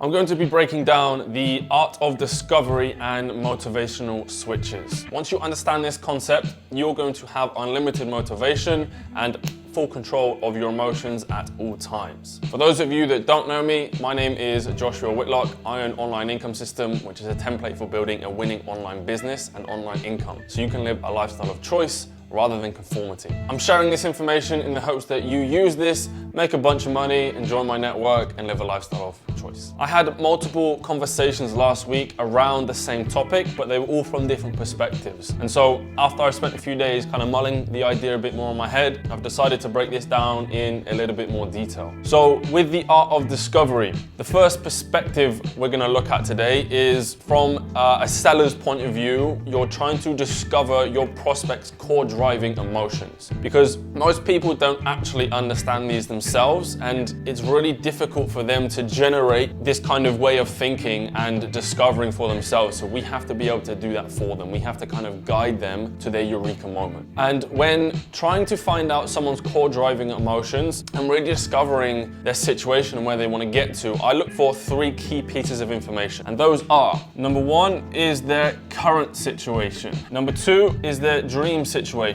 I'm going to be breaking down the art of discovery and motivational switches. Once you understand this concept, you're going to have unlimited motivation and full control of your emotions at all times. For those of you that don't know me, my name is Joshua Whitlock. I own Online Income System, which is a template for building a winning online business and online income, so you can live a lifestyle of choice rather than conformity. I'm sharing this information in the hopes that you use this, make a bunch of money, enjoy my network, and live a lifestyle of choice. I had multiple conversations last week around the same topic, but they were all from different perspectives. And so after I spent a few days kind of mulling the idea a bit more in my head, I've decided to break this down in a little bit more detail. So with the art of discovery, the first perspective we're gonna look at today is from a seller's point of view. You're trying to discover your prospect's core driving emotions, because most people don't actually understand these themselves, and it's really difficult for them to generate this kind of way of thinking and discovering for themselves. So we have to be able to do that for them. We have to kind of guide them to their eureka moment. And when trying to find out someone's core driving emotions and really discovering their situation and where they want to get to, I look for three key pieces of information. And those are, number one is their current situation. Number two is their dream situation.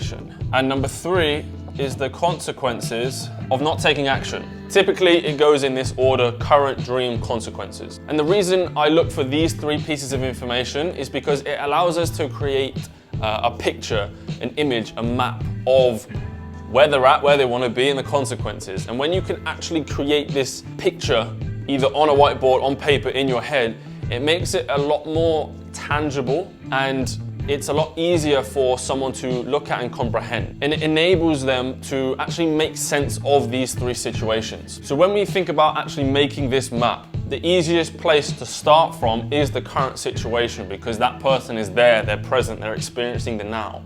And number three is the consequences of not taking action. Typically, it goes in this order: current, dream, consequences. And the reason I look for these three pieces of information is because it allows us to create a picture, an image, a map of where they're at, where they want to be, and the consequences. And when you can actually create this picture, either on a whiteboard, on paper, in your head, it makes it a lot more tangible, and it's a lot easier for someone to look at and comprehend. And it enables them to actually make sense of these three situations. So when we think about actually making this map, the easiest place to start from is the current situation, because that person is there, they're present, they're experiencing the now.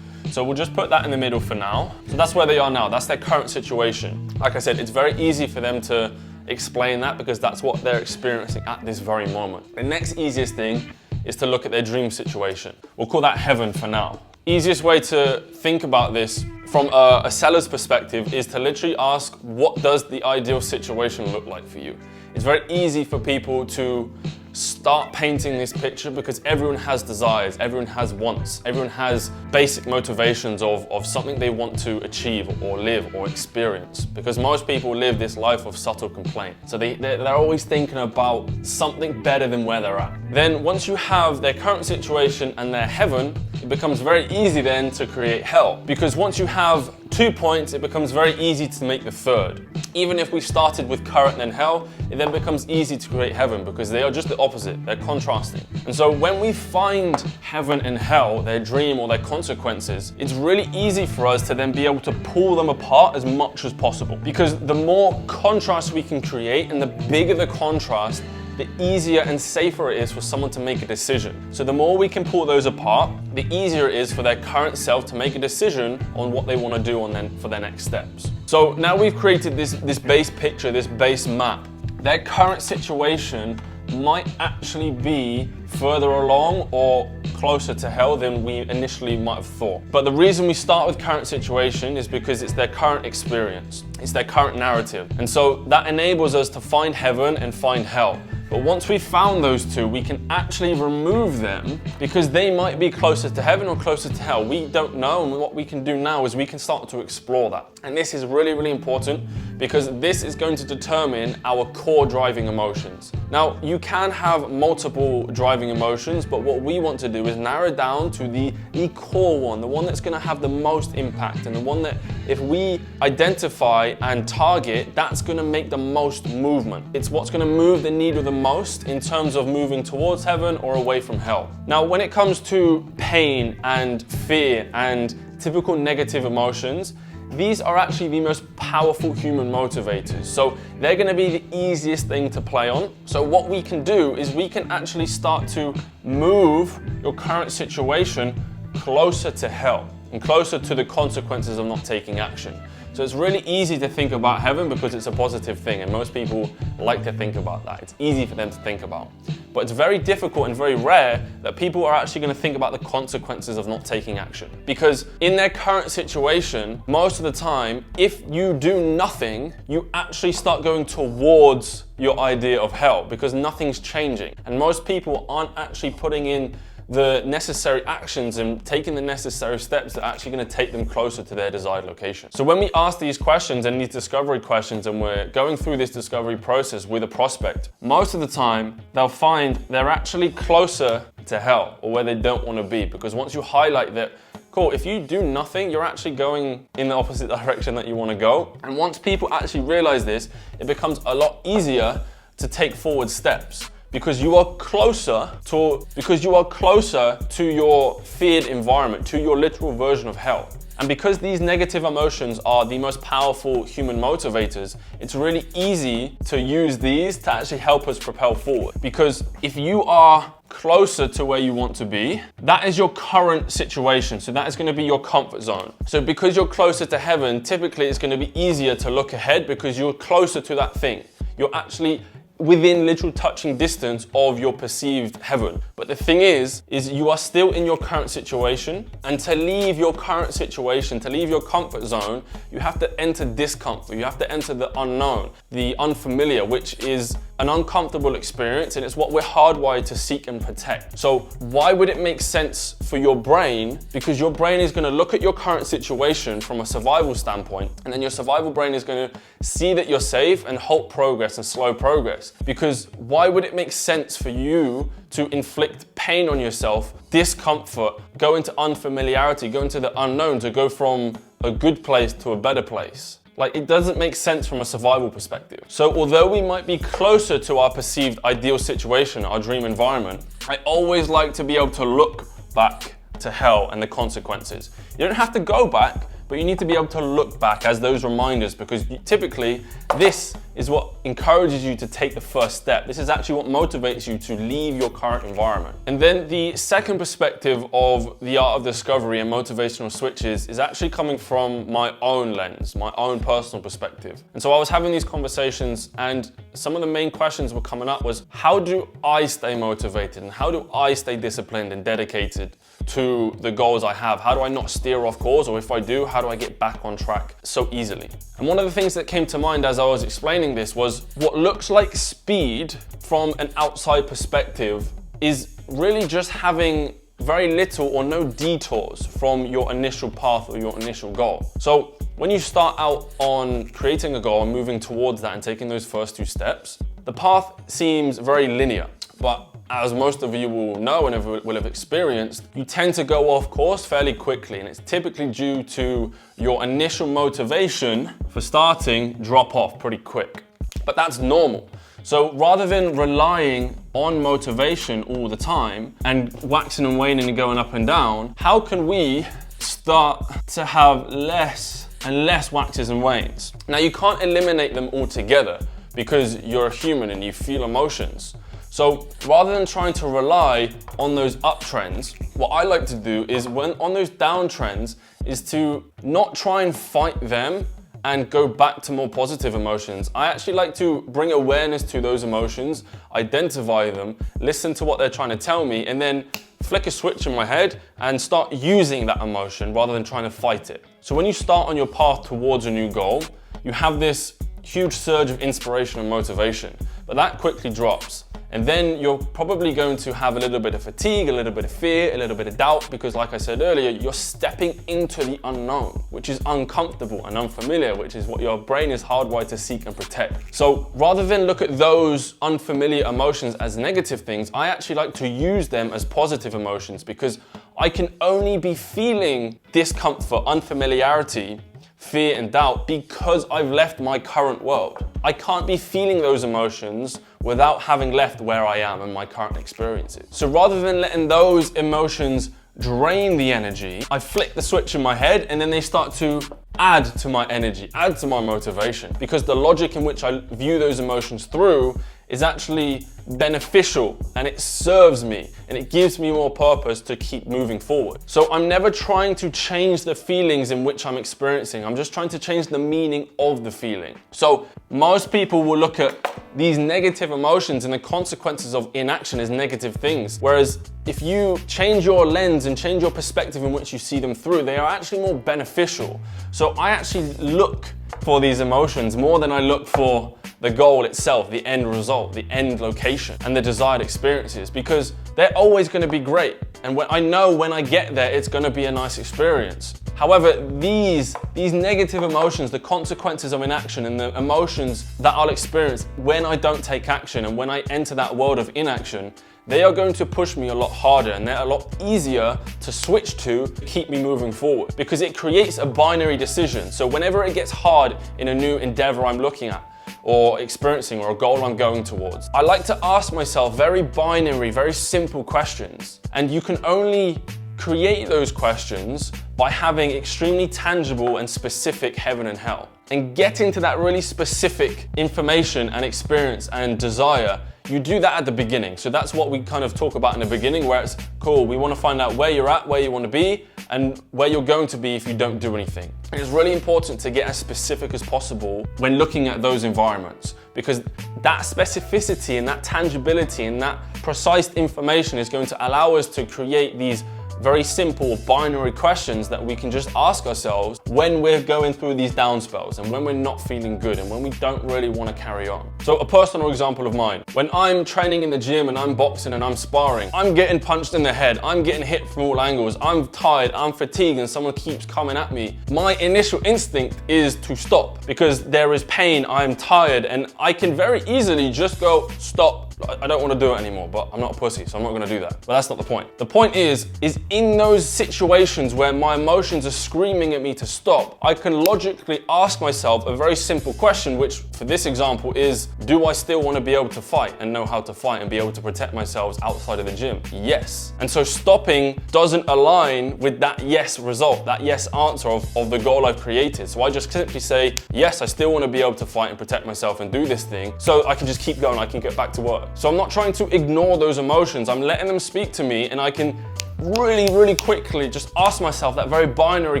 So we'll just put that in the middle for now. So that's where they are now, that's their current situation. Like I said, it's very easy for them to explain that because that's what they're experiencing at this very moment. The next easiest thing is to look at their dream situation. We'll call that heaven for now. Easiest way to think about this from a seller's perspective is to literally ask, what does the ideal situation look like for you? It's very easy for people to start painting this picture because everyone has desires, everyone has wants, everyone has basic motivations of something they want to achieve or live or experience, because most people live this life of subtle complaint. So they're always thinking about something better than where they're at. Then once you have their current situation and their heaven, it becomes very easy then to create hell, because once you have 2 points, it becomes very easy to make the third. Even if we started with current and hell, it then becomes easy to create heaven because they are just the opposite, they're contrasting. And so when we find heaven and hell, their dream or their consequences, it's really easy for us to then be able to pull them apart as much as possible. Because the more contrast we can create and the bigger the contrast, the easier and safer it is for someone to make a decision. So the more we can pull those apart, the easier it is for their current self to make a decision on what they want to do for their next steps. So now we've created this base picture, this base map. Their current situation might actually be further along or closer to hell than we initially might have thought. But the reason we start with current situation is because it's their current experience, it's their current narrative. And so that enables us to find heaven and find hell. But once we've found those two, we can actually remove them because they might be closer to heaven or closer to hell. We don't know, and what we can do now is we can start to explore that. And this is really, really important because this is going to determine our core driving emotions. Now, you can have multiple driving emotions, but what we want to do is narrow down to the core one, the one that's going to have the most impact, and the one that if we identify and target, that's going to make the most movement. It's what's going to move the needle the most in terms of moving towards heaven or away from hell. Now, when it comes to pain and fear and typical negative emotions, these are actually the most powerful human motivators. So they're going to be the easiest thing to play on. So what we can do is we can actually start to move your current situation closer to hell and closer to the consequences of not taking action. So it's really easy to think about heaven because it's a positive thing, and most people like to think about that. It's easy for them to think about. But it's very difficult and very rare that people are actually going to think about the consequences of not taking action. Because in their current situation, most of the time, if you do nothing, you actually start going towards your idea of hell because nothing's changing. And most people aren't actually putting in the necessary actions and taking the necessary steps that are actually going to take them closer to their desired location. So when we ask these questions and these discovery questions and we're going through this discovery process with a prospect, most of the time they'll find they're actually closer to hell or where they don't want to be, because once you highlight that, cool, if you do nothing, you're actually going in the opposite direction that you want to go. And once people actually realize this, it becomes a lot easier to take forward steps. Because you are closer to your feared environment, to your literal version of hell. And because these negative emotions are the most powerful human motivators, it's really easy to use these to actually help us propel forward. Because if you are closer to where you want to be, that is your current situation. So that is going to be your comfort zone. So because you're closer to heaven, typically it's going to be easier to look ahead because you're closer to that thing. You're actually within literal touching distance of your perceived heaven. But the thing is you are still in your current situation, and to leave your current situation, to leave your comfort zone, you have to enter discomfort. You have to enter the unknown, the unfamiliar, which is an uncomfortable experience, and it's what we're hardwired to seek and protect. So why would it make sense for your brain? Because your brain is going to look at your current situation from a survival standpoint, and then your survival brain is going to see that you're safe and halt progress and slow progress. Because why would it make sense for you to inflict pain on yourself, discomfort, go into unfamiliarity, go into the unknown, to go from a good place to a better place? Like, it doesn't make sense from a survival perspective. So although we might be closer to our perceived ideal situation, our dream environment, I always like to be able to look back to hell and the consequences. You don't have to go back, but you need to be able to look back as those reminders, because typically this is what encourages you to take the first step. This is actually what motivates you to leave your current environment. And then the second perspective of the art of discovery and motivational switches is actually coming from my own lens, my own personal perspective. And so I was having these conversations, and some of the main questions were coming up was, how do I stay motivated, and how do I stay disciplined and dedicated to the goals I have? How do I not steer off course, or if I do, how do I get back on track so easily? And one of the things that came to mind as I was explaining this was what looks like speed from an outside perspective is really just having very little or no detours from your initial path or your initial goal. So when you start out on creating a goal and moving towards that and taking those first two steps, the path seems very linear. But as most of you will know and will have experienced, you tend to go off course fairly quickly, and it's typically due to your initial motivation for starting drop off pretty quick. But that's normal. So rather than relying on motivation all the time and waxing and waning and going up and down, how can we start to have less and less waxes and wanes? Now, you can't eliminate them altogether because you're a human and you feel emotions. So rather than trying to rely on those uptrends, what I like to do is, when on those downtrends, is to not try and fight them and go back to more positive emotions. I actually like to bring awareness to those emotions, identify them, listen to what they're trying to tell me, and then flick a switch in my head and start using that emotion rather than trying to fight it. So when you start on your path towards a new goal, you have this huge surge of inspiration and motivation, but that quickly drops. And then you're probably going to have a little bit of fatigue, a little bit of fear, a little bit of doubt, because like I said earlier, you're stepping into the unknown, which is uncomfortable and unfamiliar, which is what your brain is hardwired to seek and protect. So rather than look at those unfamiliar emotions as negative things, I actually like to use them as positive emotions, because I can only be feeling discomfort, unfamiliarity, fear and doubt because I've left my current world. I can't be feeling those emotions without having left where I am and my current experiences. So rather than letting those emotions drain the energy, I flick the switch in my head and then they start to add to my energy, add to my motivation, because the logic in which I view those emotions through is actually beneficial, and it serves me, and it gives me more purpose to keep moving forward. So I'm never trying to change the feelings in which I'm experiencing. I'm just trying to change the meaning of the feeling. So most people will look at these negative emotions and the consequences of inaction as negative things. Whereas if you change your lens and change your perspective in which you see them through, they are actually more beneficial. So I actually look for these emotions more than I look for the goal itself, the end result, the end location, and the desired experiences, because they're always going to be great. And I know when I get there, it's going to be a nice experience. However, these negative emotions, the consequences of inaction, and the emotions that I'll experience when I don't take action and when I enter that world of inaction, they are going to push me a lot harder, and they're a lot easier to switch to keep me moving forward, because it creates a binary decision. So whenever it gets hard in a new endeavor I'm looking at, or experiencing, or a goal I'm going towards, I like to ask myself very binary, very simple questions. And you can only create those questions by having extremely tangible and specific heaven and hell. And getting to that really specific information and experience and desire, you do that at the beginning. So that's what we kind of talk about in the beginning, where it's cool, we want to find out where you're at, where you want to be, and where you're going to be if you don't do anything. And it's really important to get as specific as possible when looking at those environments, because that specificity and that tangibility and that precise information is going to allow us to create these very simple binary questions that we can just ask ourselves when we're going through these down spells and when we're not feeling good and when we don't really want to carry on. So a personal example of mine, when I'm training in the gym and I'm boxing and I'm sparring, I'm getting punched in the head, I'm getting hit from all angles, I'm tired, I'm fatigued, and someone keeps coming at me. My initial instinct is to stop, because there is pain, I'm tired, and I can very easily just go, stop, I don't want to do it anymore, but I'm not a pussy, so I'm not going to do that. But that's not the point. The point is in those situations where my emotions are screaming at me to stop, I can logically ask myself a very simple question, which for this example is, do I still want to be able to fight and know how to fight and be able to protect myself outside of the gym? Yes. And so stopping doesn't align with that yes result, that yes answer of the goal I've created. So I just simply say, yes, I still want to be able to fight and protect myself and do this thing, so I can just keep going, I can get back to work. So I'm not trying to ignore those emotions, I'm letting them speak to me, and I can really quickly just ask myself that very binary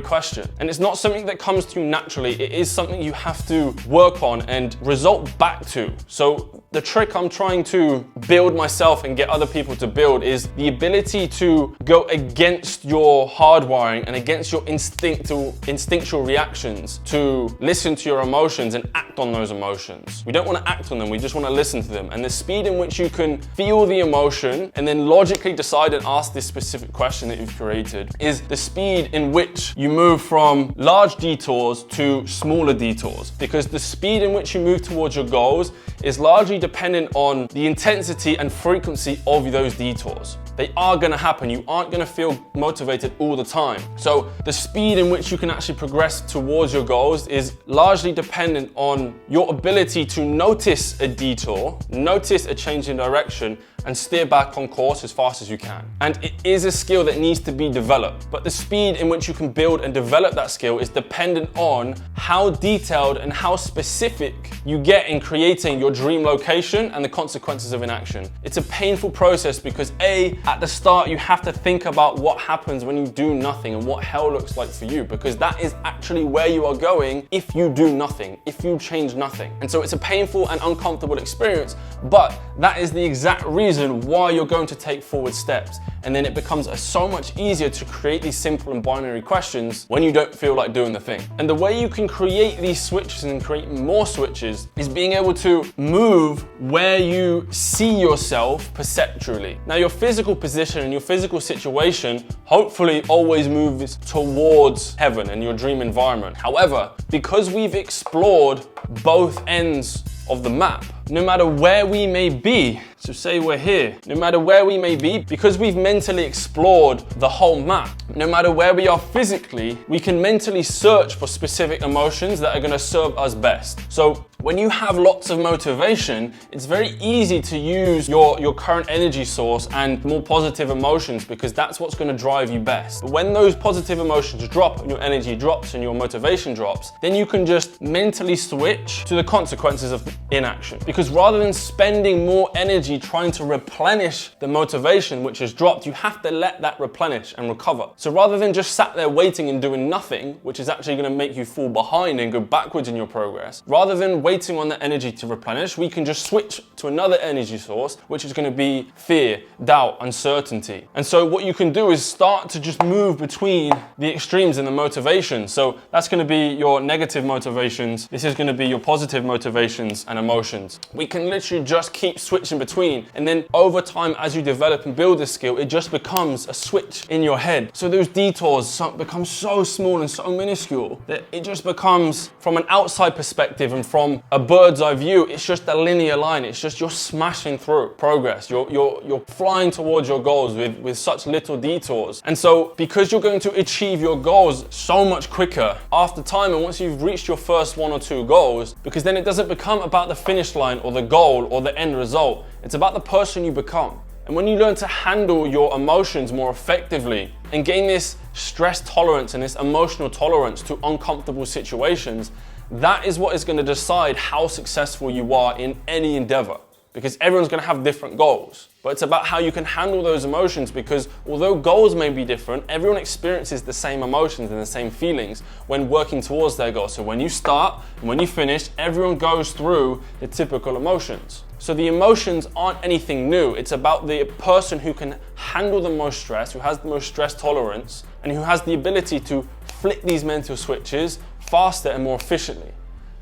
question. And it's not something that comes to you naturally, it is something you have to work on and result back to. So the trick I'm trying to build myself and get other people to build is the ability to go against your hardwiring and against your instinctual reactions, to listen to your emotions and act on those emotions. We don't want to act on them, we just want to listen to them. And the speed in which you can feel the emotion and then logically decide and ask this specific question that you've created is the speed in which you move from large detours to smaller detours, because the speed in which you move towards your goals is largely dependent on the intensity and frequency of those detours. They are going to happen. You aren't going to feel motivated all the time. So the speed in which you can actually progress towards your goals is largely dependent on your ability to notice a detour, notice a change in direction, and steer back on course as fast as you can. And it is a skill that needs to be developed, but the speed in which you can build and develop that skill is dependent on how detailed and how specific you get in creating your dream location and the consequences of inaction. It's a painful process because at the start you have to think about what happens when you do nothing and what hell looks like for you, because that is actually where you are going if you do nothing, if you change nothing. And so it's a painful and uncomfortable experience, but that is the exact reason why you're going to take forward steps. And then it becomes so much easier to create these simple and binary questions when you don't feel like doing the thing. And the way you can create these switches and create more switches is being able to move where you see yourself perceptually. Now, your physical position and your physical situation hopefully always moves towards heaven and your dream environment. However, because we've explored both ends of the map, no matter where we may be, So say we're here, no matter where we may be, because we've mentally explored the whole map, no matter where we are physically, we can mentally search for specific emotions that are going to serve us best. So when you have lots of motivation, it's very easy to use your current energy source and more positive emotions, because that's what's going to drive you best. But when those positive emotions drop and your energy drops and your motivation drops, then you can just mentally switch to the consequences of inaction. Because rather than spending more energy trying to replenish the motivation which has dropped, you have to let that replenish and recover. So rather than just sat there waiting and doing nothing, which is actually going to make you fall behind and go backwards in your progress, rather than waiting on the energy to replenish, we can just switch to another energy source, which is going to be fear, doubt, uncertainty. And so what you can do is start to just move between the extremes in the motivation. So that's going to be your negative motivations. This is going to be your positive motivations and emotions. We can literally just keep switching between. And then over time, as you develop and build this skill, it just becomes a switch in your head. So those detours become so small and so minuscule that it just becomes, from an outside perspective and from a bird's eye view, it's just a linear line. It's just you're smashing through progress. You're flying towards your goals with such little detours. And so because you're going to achieve your goals so much quicker after time, and once you've reached your first one or two goals, because then it doesn't become about the finish line or the goal or the end result. It's about the person you become. And when you learn to handle your emotions more effectively and gain this stress tolerance and this emotional tolerance to uncomfortable situations, that is what is going to decide how successful you are in any endeavor. Because everyone's going to have different goals. But it's about how you can handle those emotions, because although goals may be different, everyone experiences the same emotions and the same feelings when working towards their goal. So when you start and when you finish, everyone goes through the typical emotions. So the emotions aren't anything new. It's about the person who can handle the most stress, who has the most stress tolerance, and who has the ability to flick these mental switches faster and more efficiently.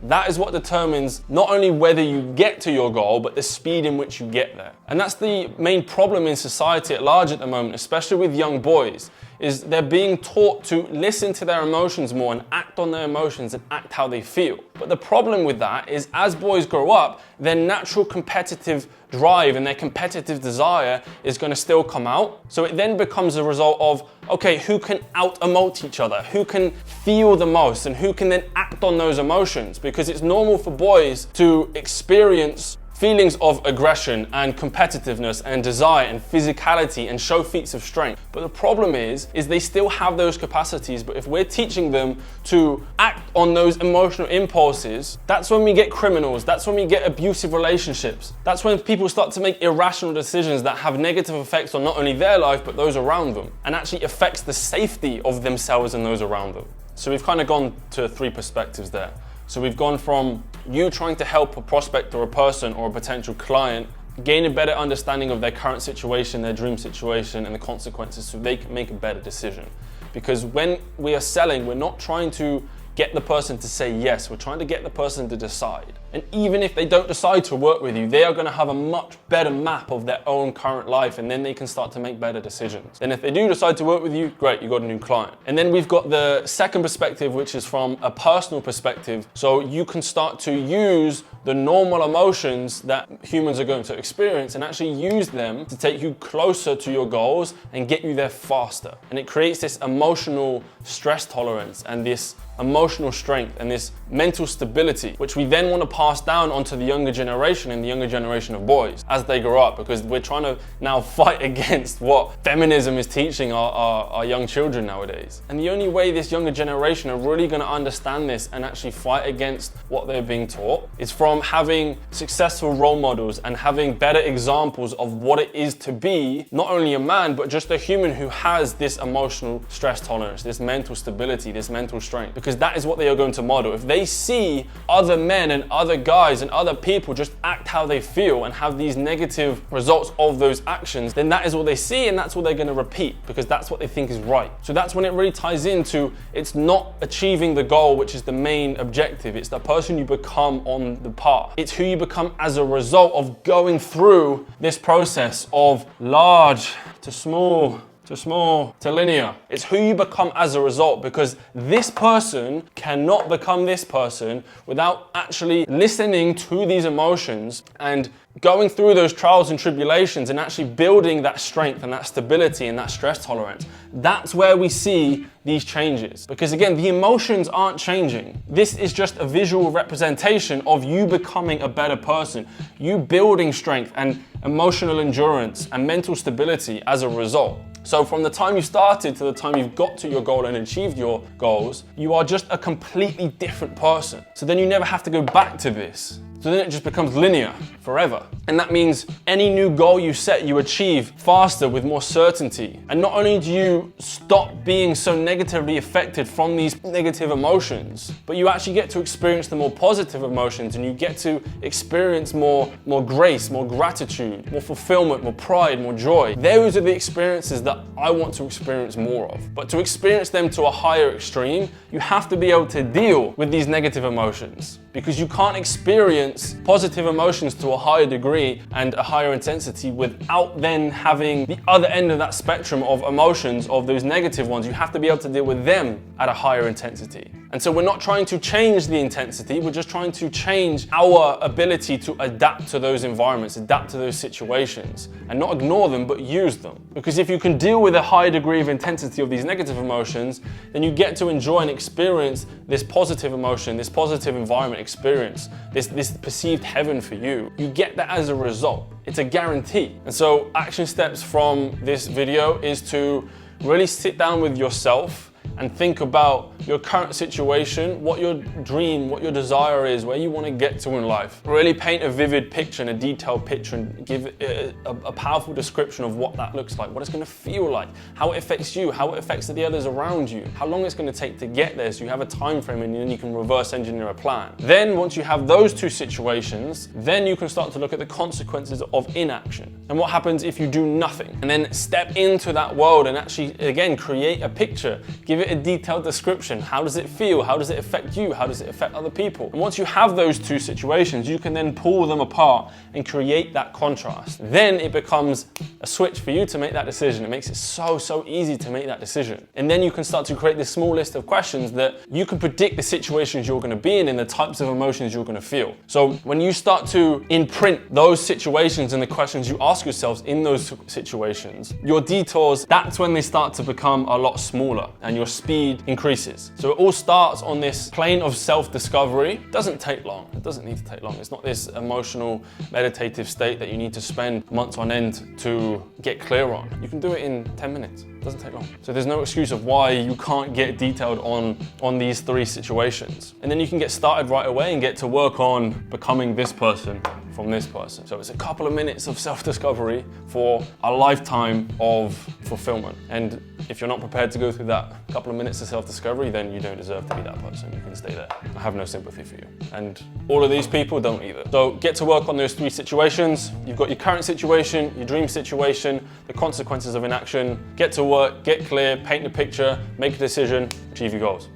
That is what determines not only whether you get to your goal, but the speed in which you get there. And that's the main problem in society at large at the moment, especially with young boys, is they're being taught to listen to their emotions more and act on their emotions and act how they feel. But the problem with that is, as boys grow up, their natural competitive drive and their competitive desire is going to still come out. So it then becomes a result of, okay, who can out-emote each other? Who can feel the most? And who can then act on those emotions? Because it's normal for boys to experience feelings of aggression and competitiveness and desire and physicality and show feats of strength. But the problem is they still have those capacities, but if we're teaching them to act on those emotional impulses, that's when we get criminals, that's when we get abusive relationships. That's when people start to make irrational decisions that have negative effects on not only their life, but those around them, and actually affects the safety of themselves and those around them. So we've kind of gone to three perspectives there. So we've gone from you trying to help a prospect or a person or a potential client gain a better understanding of their current situation, their dream situation, and the consequences, so they can make a better decision. Because when we are selling, we're not trying to get the person to say yes, we're trying to get the person to decide. And even if they don't decide to work with you, they are going to have a much better map of their own current life, and then they can start to make better decisions. And if they do decide to work with you, great, you got a new client. And then we've got the second perspective, which is from a personal perspective. So you can start to use the normal emotions that humans are going to experience and actually use them to take you closer to your goals and get you there faster. And it creates this emotional stress tolerance and this emotional strength and this mental stability, which we then want to pass down onto the younger generation and the younger generation of boys as they grow up, because we're trying to now fight against what feminism is teaching our young children nowadays. And the only way this younger generation are really going to understand this and actually fight against what they're being taught is from having successful role models and having better examples of what it is to be not only a man, but just a human who has this emotional stress tolerance, this mental stability, this mental strength, because that is what they are going to model. If they see other men and other guys and other people just act how they feel and have these negative results of those actions, then that is what they see and that's what they're going to repeat, because that's what they think is right. So that's when it really ties into, it's not achieving the goal, which is the main objective. It's the person you become on the path. It's who you become as a result of going through this process of large to small to small to linear. It's who you become as a result, because this person cannot become this person without actually listening to these emotions and going through those trials and tribulations and actually building that strength and that stability and that stress tolerance. That's where we see these changes. Because again, the emotions aren't changing. This is just a visual representation of you becoming a better person, you building strength and emotional endurance and mental stability as a result. So from the time you started to the time you've got to your goal and achieved your goals, you are just a completely different person. So then you never have to go back to this. So then it just becomes linear forever. And that means any new goal you set, you achieve faster with more certainty. And not only do you stop being so negatively affected from these negative emotions, but you actually get to experience the more positive emotions, and you get to experience more grace, more gratitude, more fulfillment, more pride, more joy. Those are the experiences that I want to experience more of. But to experience them to a higher extreme, you have to be able to deal with these negative emotions, because you can't experience positive emotions to a higher degree and a higher intensity without then having the other end of that spectrum of emotions, of those negative ones. You have to be able to deal with them at a higher intensity. And so we're not trying to change the intensity, we're just trying to change our ability to adapt to those environments, adapt to those situations, and not ignore them, but use them. Because if you can deal with a high degree of intensity of these negative emotions, then you get to enjoy and experience this positive emotion, this positive environment experience, this perceived heaven for you. You get that as a result. It's a guarantee. And so action steps from this video is to really sit down with yourself and think about your current situation, what your dream, what your desire is, where you want to get to in life. Really paint a vivid picture and a detailed picture, and give a powerful description of what that looks like, what it's going to feel like, how it affects you, how it affects the others around you, how long it's going to take to get there, so you have a time frame and then you can reverse engineer a plan. Then once you have those two situations, then you can start to look at the consequences of inaction and what happens if you do nothing, and then step into that world and actually, again, create a picture, give it a detailed description. How does it feel? How does it affect you? How does it affect other people? And once you have those two situations, you can then pull them apart and create that contrast. Then it becomes a switch for you to make that decision. It makes it so easy to make that decision. And then you can start to create this small list of questions that you can predict the situations you're going to be in and the types of emotions you're going to feel. So when you start to imprint those situations and the questions you ask yourselves in those situations, your detours, that's when they start to become a lot smaller and your speed increases. So it all starts on this plane of self-discovery. It doesn't take long. It doesn't need to take long. It's not this emotional, meditative state that you need to spend months on end to get clear on. You can do it in 10 minutes. It doesn't take long. So there's no excuse of why you can't get detailed on these three situations. And then you can get started right away and get to work on becoming this person from this person. So it's a couple of minutes of self-discovery for a lifetime of fulfillment. And if you're not prepared to go through that couple of minutes of self-discovery, then you don't deserve to be that person. You can stay there. I have no sympathy for you. And all of these people don't either. So get to work on those three situations. You've got your current situation, your dream situation, the consequences of inaction. Get to work, get clear, paint the picture, make a decision, achieve your goals.